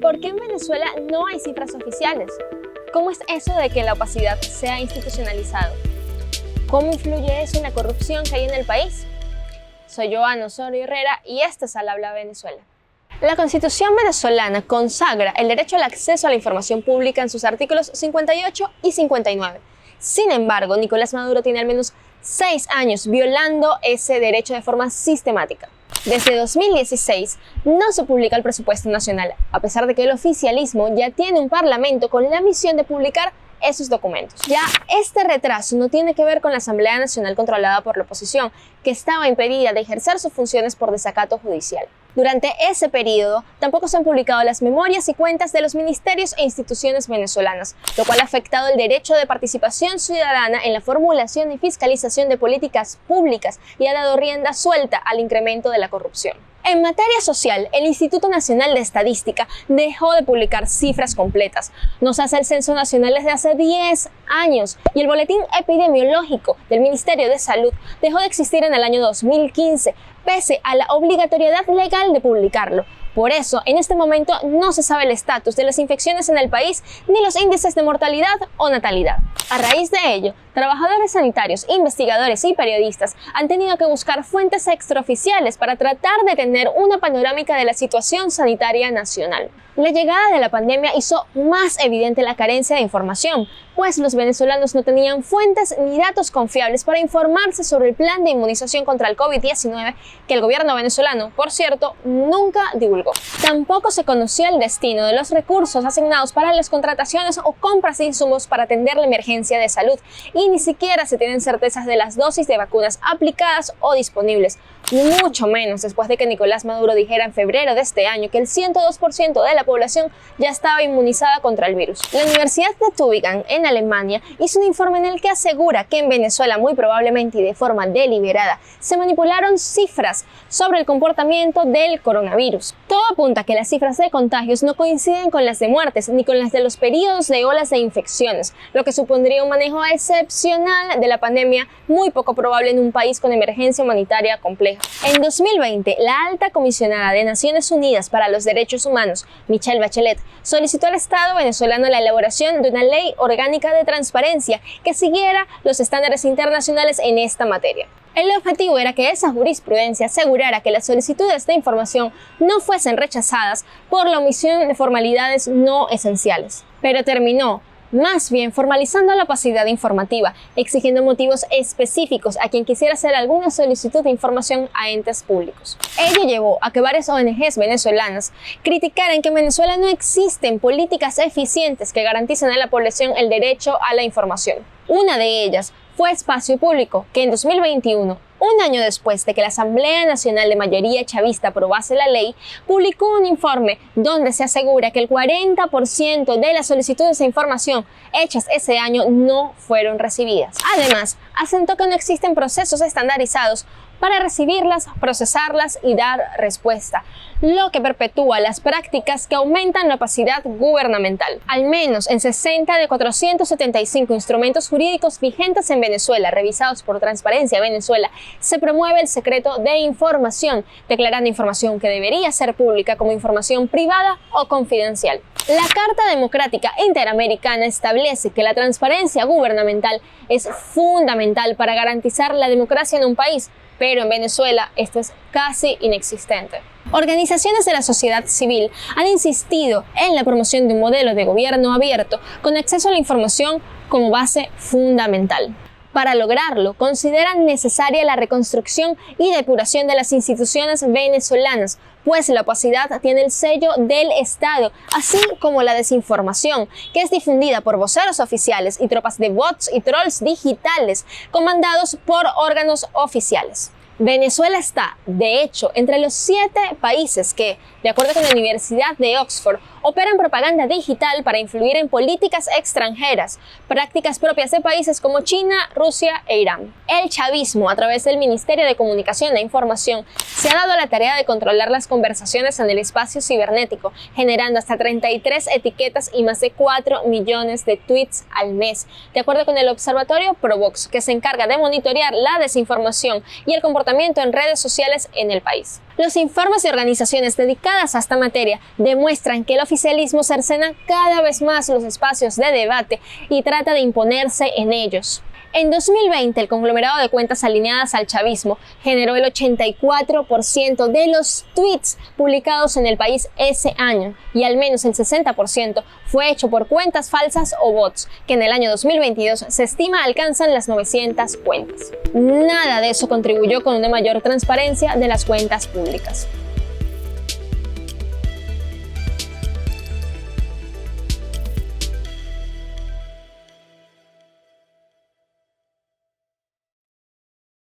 ¿Por qué en Venezuela no hay cifras oficiales? ¿Cómo es eso de que la opacidad se ha institucionalizado? ¿Cómo influye eso en la corrupción que hay en el país? Soy Joana Osorio Herrera y este es Al Habla Venezuela. La Constitución venezolana consagra el derecho al acceso a la información pública en sus artículos 58 y 59. Sin embargo, Nicolás Maduro tiene al menos 6 años violando ese derecho de forma sistemática. Desde 2016 no se publica el presupuesto nacional, a pesar de que el oficialismo ya tiene un parlamento con la misión de publicar esos documentos. Ya este retraso no tiene que ver con la Asamblea Nacional controlada por la oposición, que estaba impedida de ejercer sus funciones por desacato judicial. Durante ese periodo, tampoco se han publicado las memorias y cuentas de los ministerios e instituciones venezolanas, lo cual ha afectado el derecho de participación ciudadana en la formulación y fiscalización de políticas públicas y ha dado rienda suelta al incremento de la corrupción. En materia social, el Instituto Nacional de Estadística dejó de publicar cifras completas. No se hace el Censo Nacional desde hace 10 años y el Boletín Epidemiológico del Ministerio de Salud dejó de existir en el año 2015, pese a la obligatoriedad legal de publicarlo. Por eso, en este momento no se sabe el estatus de las infecciones en el país ni los índices de mortalidad o natalidad. A raíz de ello, trabajadores sanitarios, investigadores y periodistas han tenido que buscar fuentes extraoficiales para tratar de tener una panorámica de la situación sanitaria nacional. La llegada de la pandemia hizo más evidente la carencia de información, pues los venezolanos no tenían fuentes ni datos confiables para informarse sobre el plan de inmunización contra el COVID-19 que el gobierno venezolano, por cierto, nunca divulgó. Tampoco se conocía el destino de los recursos asignados para las contrataciones o compras de insumos para atender la emergencia de salud y ni siquiera se tienen certezas de las dosis de vacunas aplicadas o disponibles, mucho menos después de que Nicolás Maduro dijera en febrero de este año que el 102% de la población ya estaba inmunizada contra el virus. La Universidad de Tübingen, en Alemania, hizo un informe en el que asegura que en Venezuela, muy probablemente y de forma deliberada, se manipularon cifras sobre el comportamiento del coronavirus. Todo apunta a que las cifras de contagios no coinciden con las de muertes ni con las de los periodos de olas de infecciones, lo que supondría un manejo excepcional de la pandemia muy poco probable en un país con emergencia humanitaria compleja. En 2020, la alta comisionada de Naciones Unidas para los Derechos Humanos, Michelle Bachelet, solicitó al Estado venezolano la elaboración de una ley orgánica de transparencia que siguiera los estándares internacionales en esta materia. El objetivo era que esa jurisprudencia asegurara que las solicitudes de información no fuesen rechazadas por la omisión de formalidades no esenciales, pero terminó más bien formalizando la opacidad informativa, exigiendo motivos específicos a quien quisiera hacer alguna solicitud de información a entes públicos. Ello llevó a que varias ONGs venezolanas criticaran que en Venezuela no existen políticas eficientes que garanticen a la población el derecho a la información. Una de ellas fue Espacio Público, que en 2021, un año después de que la Asamblea Nacional de mayoría chavista aprobase la ley, publicó un informe donde se asegura que el 40% de las solicitudes de información hechas ese año no fueron recibidas. Además, asentó que no existen procesos estandarizados para recibirlas, procesarlas y dar respuesta, lo que perpetúa las prácticas que aumentan la opacidad gubernamental. Al menos en 60 de 475 instrumentos jurídicos vigentes en Venezuela, revisados por Transparencia Venezuela, se promueve el secreto de información, declarando información que debería ser pública como información privada o confidencial. La Carta Democrática Interamericana establece que la transparencia gubernamental es fundamental para garantizar la democracia en un país, pero en Venezuela esto es casi inexistente. Organizaciones de la sociedad civil han insistido en la promoción de un modelo de gobierno abierto con acceso a la información como base fundamental. Para lograrlo, consideran necesaria la reconstrucción y depuración de las instituciones venezolanas, pues la opacidad tiene el sello del Estado, así como la desinformación, que es difundida por voceros oficiales y tropas de bots y trolls digitales, comandados por órganos oficiales. Venezuela está, de hecho, entre los 7 países que, de acuerdo con la Universidad de Oxford, operan propaganda digital para influir en políticas extranjeras, prácticas propias de países como China, Rusia e Irán. El chavismo, a través del Ministerio de Comunicación e Información, se ha dado la tarea de controlar las conversaciones en el espacio cibernético, generando hasta 33 etiquetas y más de 4 millones de tweets al mes, de acuerdo con el Observatorio Provox, que se encarga de monitorear la desinformación y el comportamiento comportamiento en redes sociales en el país. Los informes de organizaciones dedicadas a esta materia demuestran que el oficialismo cercena cada vez más los espacios de debate y trata de imponerse en ellos. En 2020, el conglomerado de cuentas alineadas al chavismo generó el 84% de los tweets publicados en el país ese año, y al menos el 60% fue hecho por cuentas falsas o bots, que en el año 2022 se estima alcanzan las 900 cuentas. Nada de eso contribuyó con una mayor transparencia de las cuentas públicas.